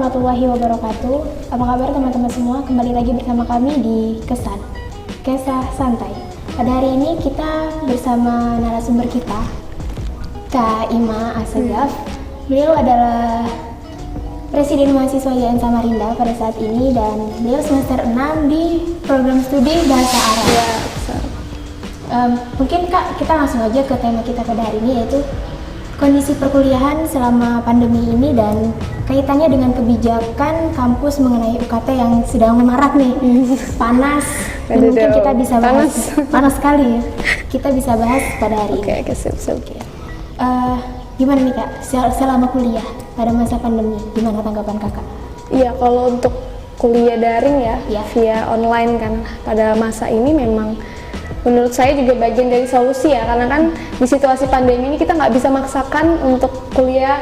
warahmatullahi wabarakatuh. Apa kabar teman-teman semua? Kembali lagi bersama kami di Kisah Santai. Pada hari ini kita bersama narasumber kita, Kak Ima Asegaf. Beliau adalah Presiden Mahasiswa YN Samarinda pada saat ini dan beliau semester 6 di program studi Bahasa Arab. Ya, mungkin Kak, kita langsung aja ke tema kita pada hari ini, yaitu kondisi perkuliahan selama pandemi ini dan kaitannya dengan kebijakan kampus mengenai UKT yang sedang memarak nih. Panas, dan mungkin kita bisa bahas. Panas sekali ya. Kita bisa bahas pada hari ini. Oke, sip. Gimana nih Kak, selama kuliah pada masa pandemi, gimana tanggapan Kakak? Iya, kalau untuk kuliah daring ya, Iya. via online kan pada masa ini memang menurut saya juga bagian dari solusi ya, karena kan di situasi pandemi ini kita nggak bisa maksakan untuk kuliah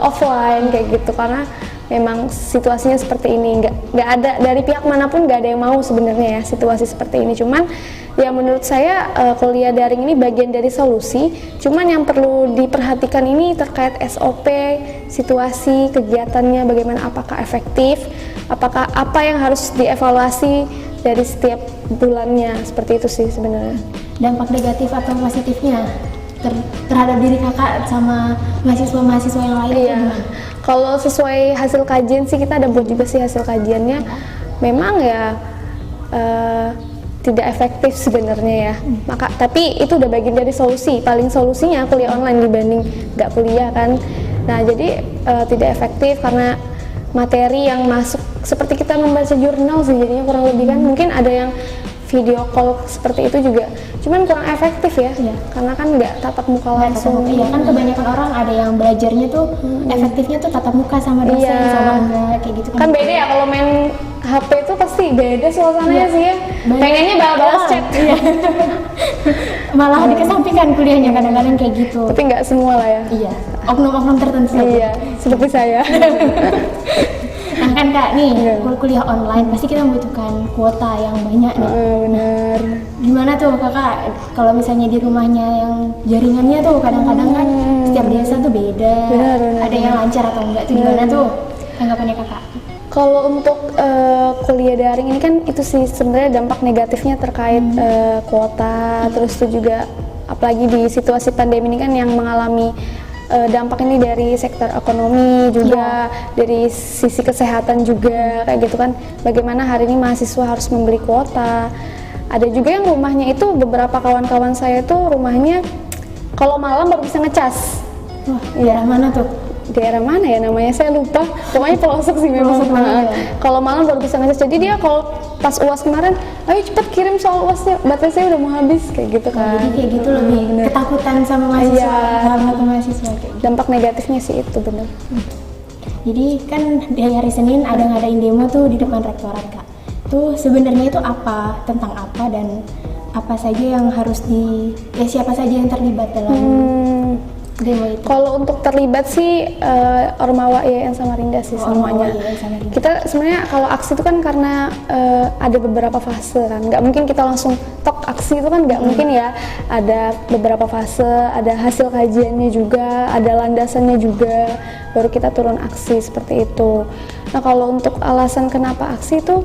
offline kayak gitu, karena memang situasinya seperti ini, nggak ada dari pihak manapun, nggak ada yang mau sebenarnya ya situasi seperti ini. Cuman ya menurut saya kuliah daring ini bagian dari solusi. Cuman yang perlu diperhatikan ini terkait SOP, situasi, kegiatannya bagaimana, apakah efektif, apakah apa yang harus dievaluasi dari setiap bulannya, seperti itu sih sebenarnya. Dampak negatif atau positifnya terhadap diri Kakak sama mahasiswa-mahasiswa yang lain? Iya, kalau sesuai hasil kajian sih, kita ada buat juga sih hasil kajiannya. Memang ya tidak efektif sebenarnya ya. Tapi itu udah bagian dari solusi. Paling solusinya kuliah online dibanding nggak kuliah kan. Nah jadi tidak efektif karena materi yang masuk seperti kita membaca jurnal sih, jadinya kurang lebih kan. Mungkin ada yang video call seperti itu juga, cuman kurang efektif ya, karena kan nggak tatap muka langsung. Iya kan, kebanyakan orang ada yang belajarnya tuh efektifnya tuh tatap muka sama dosen, sama enggak kayak gitu kan beda ya. Kalau main HP itu pasti beda suasananya sih ya. Pengennya balas chat. Malah dikesampingkan kuliahnya kadang-kadang kayak gitu. Tapi nggak semua lah ya. Iya, oknum-oknum tertentu. Iya, seperti saya. Nah kan Kak, nih kuliah online pasti kita membutuhkan kuota yang banyak nih. Benar. Gimana tuh Kakak kalau misalnya di rumahnya yang jaringannya tuh kadang-kadang kan setiap desa tuh beda. Benar. Ada yang lancar atau enggak tuh, gimana tuh tanggapannya Kakak? Kalau untuk kuliah daring ini kan itu sih sebenarnya dampak negatifnya terkait kuota, terus itu juga apalagi di situasi pandemi ini kan yang mengalami dampak ini dari sektor ekonomi juga, dari sisi kesehatan juga kayak gitu kan. Bagaimana hari ini mahasiswa harus membeli kuota. Ada juga yang rumahnya itu, beberapa kawan-kawan saya itu rumahnya kalau malam baru bisa ngecas. Wah, daerah mana tuh? Daerah mana ya namanya, saya lupa. Pokoknya pelosok sih memang. Kalau malam baru bisa ngecas. Jadi dia kalau pas UAS kemarin, ayo cepet kirim soal UASnya, baterai saya udah mau habis kayak gitu kan. Jadi kayak gitu lebih ketakutan sama mahasiswa, sama mahasiswa kayak gitu. Dampak negatifnya sih itu bener. Jadi kan di hari Senin ada ngadain demo tuh di depan rektorat Kak. Tuh sebenarnya itu apa, tentang apa, dan apa saja yang harus siapa saja yang terlibat dalam demo itu? Kalau untuk terlibat sih Ormawa YN Samarinda sih semuanya. Kita sebenarnya kalau aksi itu kan karena ada beberapa fase kan, nggak mungkin kita langsung tok aksi itu kan nggak mungkin ya. Ada beberapa fase, ada hasil kajiannya juga, ada landasannya juga, baru kita turun aksi seperti itu. Nah kalau untuk alasan kenapa aksi itu,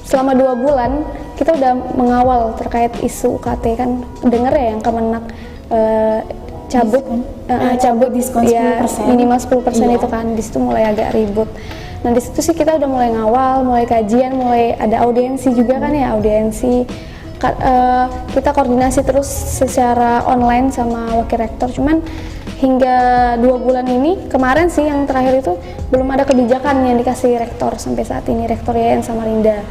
selama 2 bulan kita udah mengawal terkait isu UKT kan, denger ya yang Kemenak cabut diskon 10%, minimal 10% itu kan. Di situ mulai agak ribut. Nah di situ sih kita udah mulai ngawal, mulai kajian, mulai ada audiensi juga kan ya, audiensi. Kita koordinasi terus secara online sama wakil rektor. Cuman hingga 2 bulan ini, kemarin sih yang terakhir itu belum ada kebijakan yang dikasih rektor sampai saat ini, rektor YN Samarinda.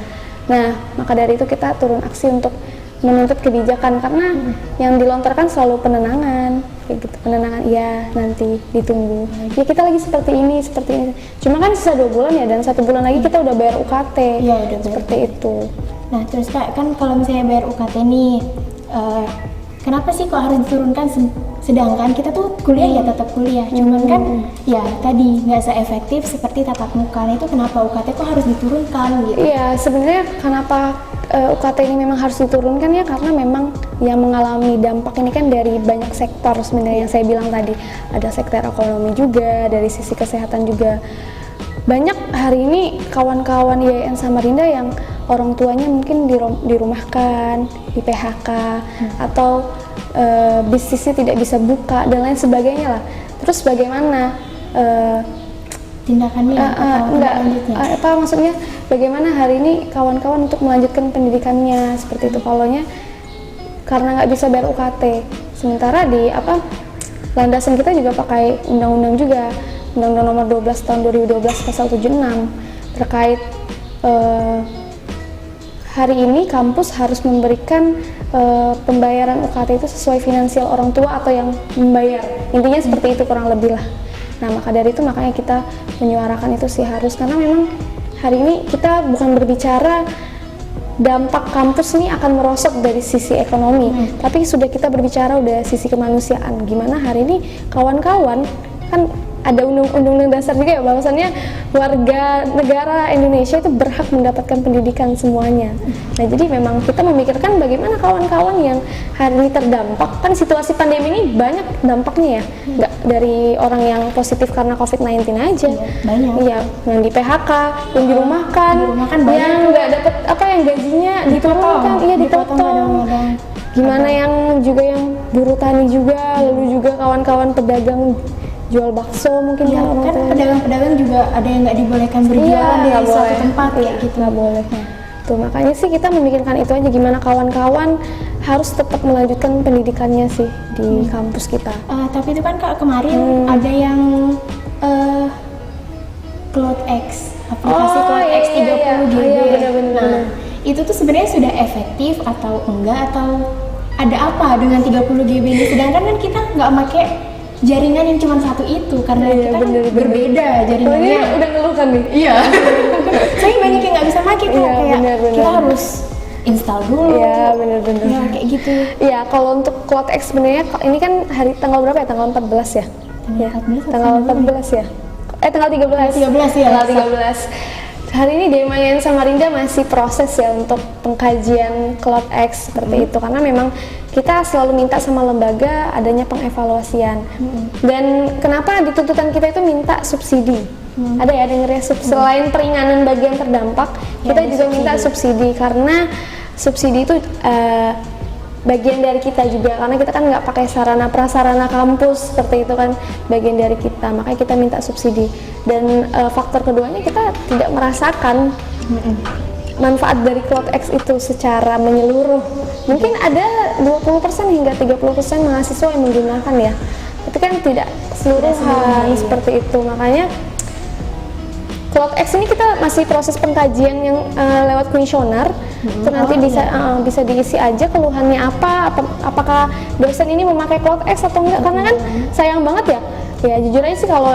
Nah maka dari itu kita turun aksi untuk menuntut kebijakan, karena yang dilontarkan selalu penenangan kayak gitu. Penenangan iya, nanti ditunggu ya, kita lagi seperti ini. Cuma kan sisa 2 bulan ya, dan 1 bulan lagi kita udah bayar UKT seperti itu. Nah terus Kak, kan kalau misalnya bayar UKT nih, kenapa sih kok harus diturunkan, sedangkan kita tuh kuliah ya tetap kuliah, cuman kan ya tadi nggak seefektif seperti tatap muka. Nah itu kenapa UKT kok harus diturunkan gitu? Iya, sebenarnya kenapa UKT ini memang harus diturunkan ya, karena memang yang mengalami dampak ini kan dari banyak sektor sebenarnya yang saya bilang tadi. Ada sektor ekonomi juga, dari sisi kesehatan juga. banyak hari ini kawan-kawan YN Samarinda yang orang tuanya mungkin dirumahkan, di PHK, atau bisnisnya tidak bisa buka dan lain sebagainya lah. Terus bagaimana tindakannya atau lanjutnya? Apa maksudnya bagaimana hari ini kawan-kawan untuk melanjutkan pendidikannya seperti itu, kalaunya karena nggak bisa bayar UKT. Sementara di landasan kita juga pakai undang-undang juga, Undang-Undang Nomor 12 Tahun 2012 Pasal 76 terkait hari ini kampus harus memberikan pembayaran UKT itu sesuai finansial orang tua atau yang membayar. Intinya seperti itu kurang lebih lah. Nah, maka dari itu makanya kita menyuarakan itu sih harus, karena memang hari ini kita bukan berbicara dampak kampus ini akan merosot dari sisi ekonomi, tapi sudah kita berbicara udah sisi kemanusiaan. Gimana hari ini kawan-kawan kan ada undang-undang dasar juga ya, bahwasannya warga negara Indonesia itu berhak mendapatkan pendidikan semuanya. Nah, jadi memang kita memikirkan bagaimana kawan-kawan yang hari ini terdampak, kan situasi pandemi ini banyak dampaknya ya, nggak dari orang yang positif karena COVID-19 aja. Iya, banyak. Iya, yang di PHK, yang dirumahkan yang nggak dapat yang gajinya diturunkan, dipotong. Gimana yang juga yang buruh tani juga, lalu juga kawan-kawan pedagang jual bakso mungkin ya, kan pedagang-pedagang juga ada yang nggak dibolehkan berjualan di satu tempat gitu, nggak boleh. Tuh makanya sih kita memikirkan itu aja, gimana kawan-kawan harus tetap melanjutkan pendidikannya sih di kampus kita. Tapi itu kan Kak, kemarin ada yang CloudX, aplikasi CloudX 30 GB. Benar. Itu tuh sebenarnya sudah efektif atau enggak, atau ada apa dengan 30 GB ini? Sedangkan kan kita nggak pakai jaringan yang cuma satu itu, karena kita kan berbeda jaringannya. Udah ngeluh kan nih? Iya. Saya banyak yang nggak bisa pakai tuh, kayak kita harus install dulu. Iya, bener-bener. Ya, kayak gitu. Iya, kalau untuk CloudX sebenarnya ini kan hari tanggal berapa ya? Tanggal 14 ya? Tanggal 14 ya? Tanggal 13. 13 ya. Tanggal 13. Hari ini YN Samarinda masih proses ya untuk pengkajian CloudX seperti itu, karena memang kita selalu minta sama lembaga adanya pengevaluasian. Dan kenapa di tuntutan kita itu minta subsidi? Ada ya dengernya selain peringanan bagi yang terdampak, kita juga minta subsidi, karena subsidi itu bagian dari kita juga, karena kita kan nggak pakai sarana prasarana kampus seperti itu kan, bagian dari kita, makanya kita minta subsidi. Dan faktor keduanya, kita tidak merasakan manfaat dari CloudX itu secara menyeluruh. Mungkin ada 20% hingga 30% mahasiswa yang menggunakan ya, tapi kan tidak keseluruhan seperti itu. Makanya CloudX ini kita masih proses pengkajian yang lewat kuesioner. Itu nanti bisa diisi aja keluhannya apakah dosen ini memakai CloudX atau enggak, karena kan sayang banget ya jujur aja sih kalau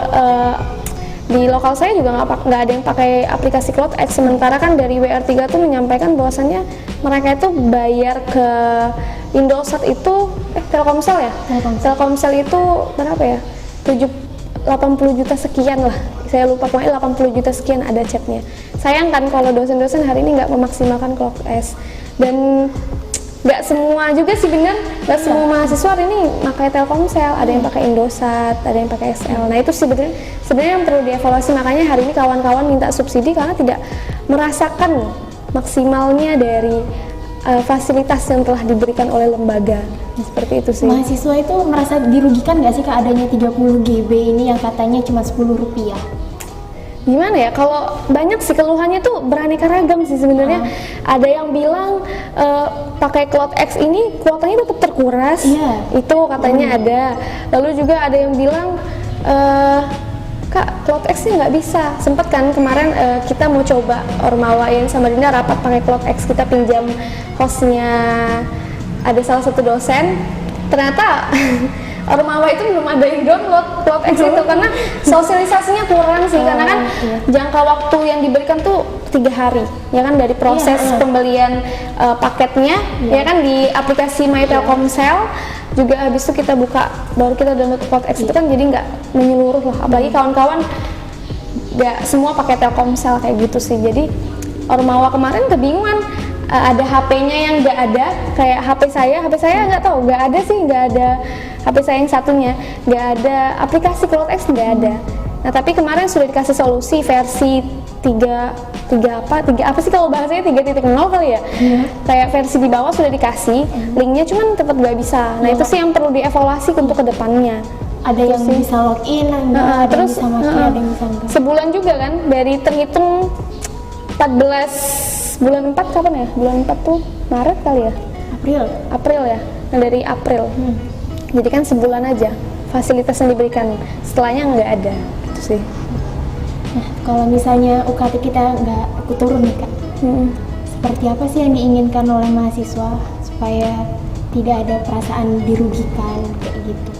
di lokal saya juga nggak ada yang pakai aplikasi CloudX, sementara kan dari WR3 tuh menyampaikan bahwasannya mereka itu bayar ke Indosat itu Telkomsel ya? Telkomsel itu berapa ya? 80 juta sekian lah, saya lupa, pokoknya 80 juta sekian ada chatnya. Sayang kan kalau dosen-dosen hari ini nggak memaksimalkan CloudX. Dan nggak semua juga sih bener, nggak semua mahasiswa hari ini pakai Telkomsel, ada yang pakai Indosat, ada yang pakai SL. Nah itu sebenarnya yang perlu dievaluasi, makanya hari ini kawan-kawan minta subsidi karena tidak merasakan maksimalnya dari fasilitas yang telah diberikan oleh lembaga. Seperti itu sih. Mahasiswa itu merasa dirugikan nggak sih Kak adanya 30 GB ini yang katanya cuma Rp10? Gimana ya, kalau banyak sih keluhannya tuh beraneka ragam sih sebenarnya. Ada yang bilang pakai CloudX ini kuotanya tetap terkuras, itu katanya ada. Lalu juga ada yang bilang Kak, CloudX-nya nggak bisa. Sempet kan kemarin kita mau coba Ormawa YN Samarinda rapat pakai CloudX, kita pinjam hostnya ada salah satu dosen, ternyata Ormawa itu belum ada yang download CloudX itu karena sosialisasinya kurang sih, karena kan jangka waktu yang diberikan tuh 3 hari ya kan, dari proses pembelian paketnya ya kan di aplikasi My Telkomsel, juga habis itu kita buka baru kita download CloudX itu kan, jadi nggak menyeluruh lah, apalagi kawan-kawan nggak semua pakai Telkomsel kayak gitu sih. Jadi Ormawa kemarin kebingungan, ada HP-nya yang nggak ada, kayak HP saya nggak tahu, nggak ada HP saya yang satunya nggak ada aplikasi CloudX, nggak ada. Nah tapi kemarin sudah dikasih solusi versi 3 apa sih kalau bahasanya 3.0 kali ya. Kayak versi di bawah sudah dikasih linknya, cuman tetap nggak bisa. Nah itu sih yang perlu dievaluasi untuk kedepannya. Ada yang bisa login, ada terus yang bisa mati, ada yang bisa enggak. sebulan juga kan dari terhitung 14 bulan 4 kapan ya? Bulan 4 tuh Maret kali ya? April ya. Nah dari April. Jadi kan sebulan aja fasilitas yang diberikan, setelahnya nggak ada gitu sih. Nah, kalau misalnya UKT kita nggak turun nih Kak, seperti apa sih yang diinginkan oleh mahasiswa supaya tidak ada perasaan dirugikan kayak gitu?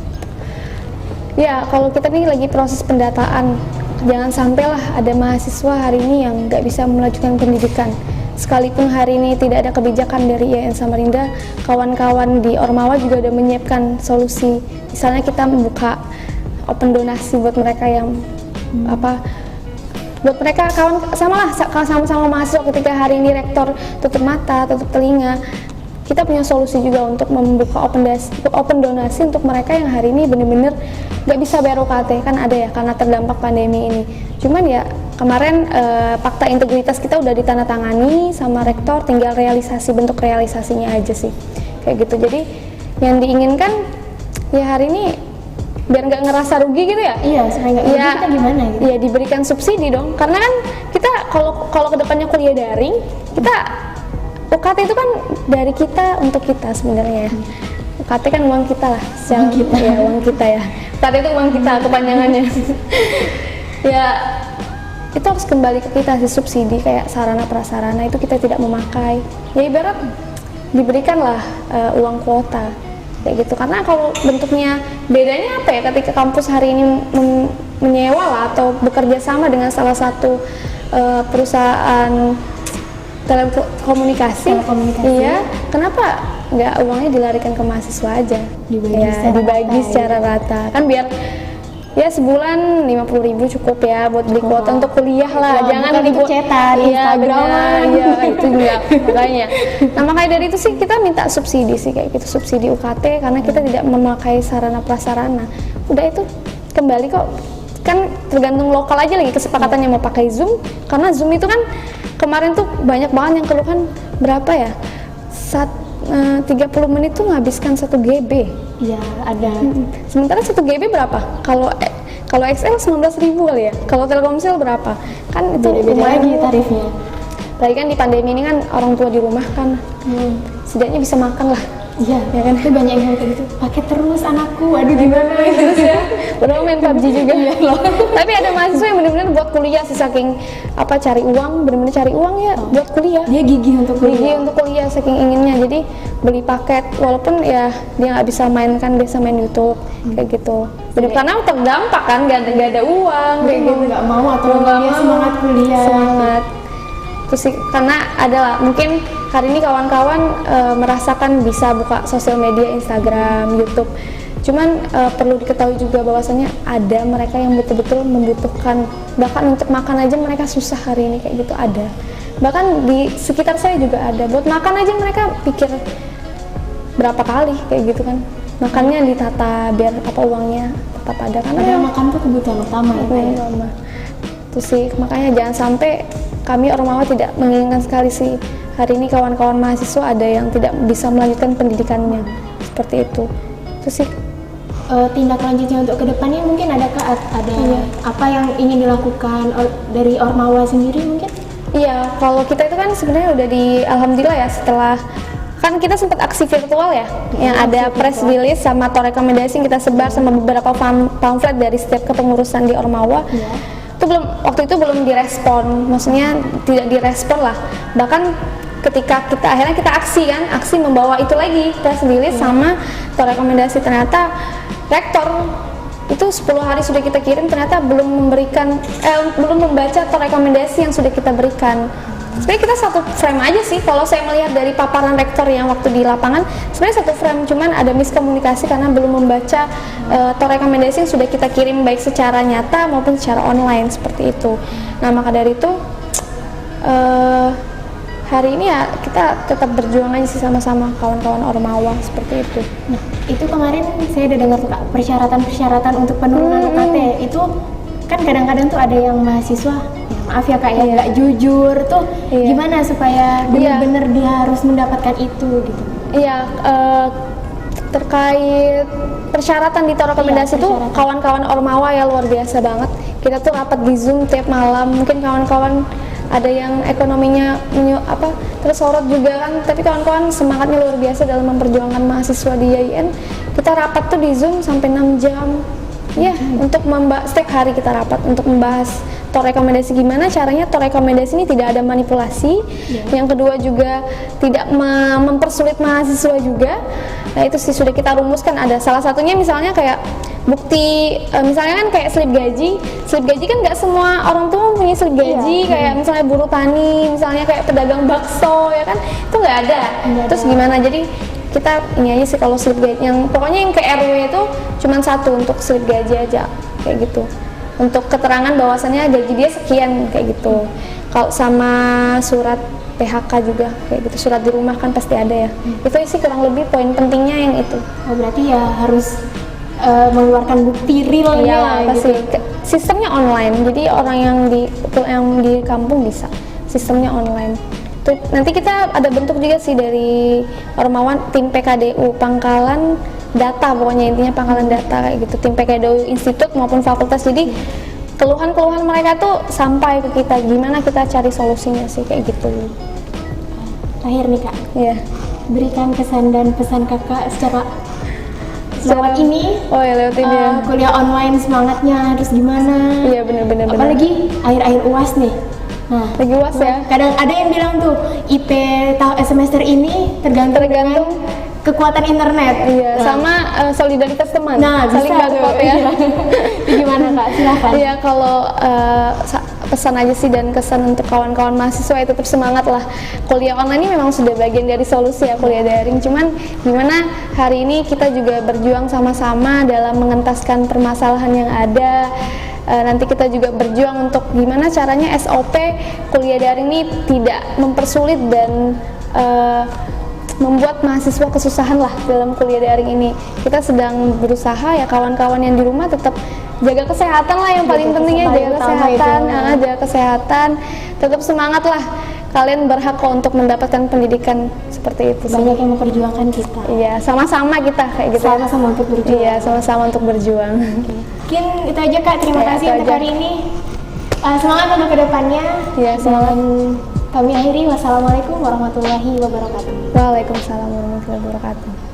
Ya, kalau kita nih lagi proses pendataan, jangan sampailah ada mahasiswa hari ini yang nggak bisa melanjutkan pendidikan. Sekalipun hari ini tidak ada kebijakan dari IAIN Samarinda, kawan-kawan di Ormawa juga udah menyiapkan solusi. Misalnya kita membuka open donasi buat mereka yang buat mereka sama-sama mahasiswa ketika hari ini rektor tutup mata, tutup telinga. Kita punya solusi juga untuk membuka open donasi untuk mereka yang hari ini benar-benar nggak bisa bayar UKT, kan ada ya karena terdampak pandemi ini. Cuman ya kemarin fakta integritas kita udah ditandatangani sama rektor, tinggal bentuk realisasinya aja sih kayak gitu. Jadi yang diinginkan ya hari ini biar nggak ngerasa rugi gitu ya. Iya, supaya nggak rugi kita gimana gitu. Iya, diberikan subsidi dong, karena kan kita kalau kedepannya kuliah daring, kita UKT itu kan dari kita untuk kita sebenarnya ya. UKT kan uang kita lah, Uang kita. Ya uang kita ya. UKT itu uang kita kepanjangannya. Ya itu harus kembali ke kita sih, subsidi kayak sarana prasarana itu kita tidak memakai. Ya ibarat diberikanlah uang kuota kayak gitu. Karena kalau bentuknya bedanya apa ya, ketika kampus hari ini menyewa lah atau bekerja sama dengan salah satu perusahaan telekomunikasi, iya, kenapa nggak uangnya dilarikan ke mahasiswa aja, dibagi secara rata, kan biar ya sebulan 50.000 cukup ya buat beli kuota untuk kuliah lah, jangan dibuat cetak di Instagram. Iya itu juga makanya. Nah makanya dari itu sih kita minta subsidi sih kayak gitu, subsidi UKT karena kita tidak memakai sarana prasarana. Udah itu kembali kok, kan tergantung lokal aja lagi kesepakatannya mau pakai Zoom, karena Zoom itu kan kemarin tuh banyak banget yang keluhan berapa ya, 30 menit tuh menghabiskan 1 GB. Iya, ada. Sementara 1 GB berapa? Kalau XL 19.000 kali ya. Kalau Telkomsel berapa? Kan itu beda lagi tarifnya. Lagi kan di pandemi ini kan orang tua di rumah kan, setidaknya bisa makan lah. Iya, Ya kan? Tapi banyak yang kayak gitu. Pakai terus anakku, aduh gimana Terus ya, padahal main PUBG juga loh. Tapi ada mahasiswa yang benar-benar buat kuliah sih, saking cari uang, benar-benar cari uang ya buat kuliah. Dia gigih untuk kuliah. Saking inginnya, jadi beli paket walaupun ya dia nggak bisa main, kan biasa main YouTube kayak gitu. Bener, karena terdampak kan, nggak ada uang kayak gitu. Nggak mau atau dia semangat kuliah. Semangat. Terus sih, karena adalah mungkin hari ini kawan-kawan merasakan bisa buka sosial media, Instagram, YouTube. Cuman perlu diketahui juga bahwasannya ada mereka yang betul-betul membutuhkan, bahkan untuk makan aja mereka susah hari ini kayak gitu ada. Bahkan di sekitar saya juga ada, buat makan aja mereka pikir berapa kali kayak gitu kan. Makannya ditata biar uangnya tetap ada, karena makan tuh kebutuhan utama ya. Terus sih makanya jangan sampai kami Ormawa tidak menginginkan sekali sih hari ini kawan-kawan mahasiswa ada yang tidak bisa melanjutkan pendidikannya seperti itu. Terus sih tindak lanjutnya untuk kedepannya mungkin ada apa yang ingin dilakukan dari Ormawa sendiri mungkin? Iya, kalau kita itu kan sebenarnya udah alhamdulillah ya, setelah kan kita sempat aksi virtual ya, yang ada press release sama atau rekomendasi yang kita sebar sama beberapa pamflet dari setiap kepengurusan di Ormawa. Itu waktu itu belum direspon, maksudnya tidak direspon lah. Bahkan ketika akhirnya kita aksi membawa itu lagi press release sama atau rekomendasi, ternyata rektor itu 10 hari sudah kita kirim, ternyata belum membaca atau rekomendasi yang sudah kita berikan. Sebenarnya kita satu frame aja sih, kalau saya melihat dari paparan rektor yang waktu di lapangan, sebenarnya satu frame, cuman ada miskomunikasi karena belum membaca atau rekomendasi yang sudah kita kirim baik secara nyata maupun secara online seperti itu. Nah maka dari itu hari ini ya kita tetap berjuang aja sih sama-sama kawan-kawan Ormawa seperti itu. Nah itu kemarin saya udah dengar tuh Kak, persyaratan untuk penurunan UKT itu kan kadang-kadang tuh ada yang mahasiswa, ya maaf ya kak ya, nggak jujur tuh. Gimana supaya benar-benar dia harus mendapatkan itu gitu? Iya, terkait persyaratan di rekomendasi tuh kawan-kawan Ormawa ya luar biasa banget. Kita tuh rapat di Zoom tiap malam. Mungkin kawan-kawan ada yang ekonominya tersorot juga kan, tapi kawan-kawan semangatnya luar biasa dalam memperjuangkan mahasiswa di YIN. Kita rapat tuh di Zoom sampai 6 jam. Ya, untuk membahas setiap hari kita rapat untuk membahas tor rekomendasi, gimana caranya tor rekomendasi ini tidak ada manipulasi. Yang kedua juga tidak mempersulit mahasiswa juga. Nah, itu sih sudah kita rumuskan. Ada salah satunya misalnya kayak bukti, misalnya kan kayak slip gaji kan nggak semua orang tua punya slip gaji, kayak misalnya buruh tani, misalnya kayak pedagang bakso ya kan, itu nggak ada. Terus gimana? Jadi kita ini aja sih kalau slip gaji, yang pokoknya yang ke RW itu cuma satu untuk slip gaji aja kayak gitu, untuk keterangan bahwasannya gaji dia sekian kayak gitu. Kalau sama surat PHK juga kayak gitu, surat di rumah kan pasti ada ya. Itu sih kurang lebih poin pentingnya yang itu. Oh, berarti ya harus mengeluarkan bukti realnya pasti. gitu. Sistemnya online, jadi orang yang di kampung bisa, sistemnya online. Tuh, nanti kita ada bentuk juga sih dari Ormawan, tim PKDU Pangkalan Data, pokoknya intinya Pangkalan Data kayak gitu, tim PKDU Institut maupun fakultas. Jadi keluhan-keluhan mereka tuh sampai ke kita, gimana kita cari solusinya sih kayak gitu. Terakhir nih kak, berikan kesan dan pesan kakak secara lewat ini. Oh ya, lewat ini ya. Kuliah online semangatnya terus gimana? Iya benar-benar. Apalagi akhir-akhir UAS nih. Nah, lagi UAS ya. Kadang ada yang bilang tuh IP semester ini tergantung kekuatan internet. Iya, sama solidaritas teman. Nah, saling bantu ya. Gimana kak? Silakan. Iya, kalau pesan aja sih dan kesan untuk kawan-kawan mahasiswa ya, tetap semangat lah. Kuliah online ini memang sudah bagian dari solusi ya, kuliah daring. Cuman gimana hari ini kita juga berjuang sama-sama dalam mengentaskan permasalahan yang ada. Nanti kita juga berjuang untuk gimana caranya SOP kuliah daring ini tidak mempersulit dan membuat mahasiswa kesusahan lah dalam kuliah daring ini. Kita sedang berusaha ya, kawan-kawan yang di rumah tetap jaga kesehatan lah, yang paling pentingnya jaga kesehatan, jaga kesehatan, tetap semangat lah. Kalian berhak kok untuk mendapatkan pendidikan seperti itu. Banyak yang memperjuangkan kita. Iya, sama-sama kita kayak gitu. Sama-sama untuk berjuang. Iya, sama-sama untuk berjuang. Mungkin itu aja kak. Terima kasih untuk hari ini. Semangat untuk kedepannya. Iya, semangat. Kami akhiri. Wassalamualaikum warahmatullahi wabarakatuh. Waalaikumsalam warahmatullahi wabarakatuh.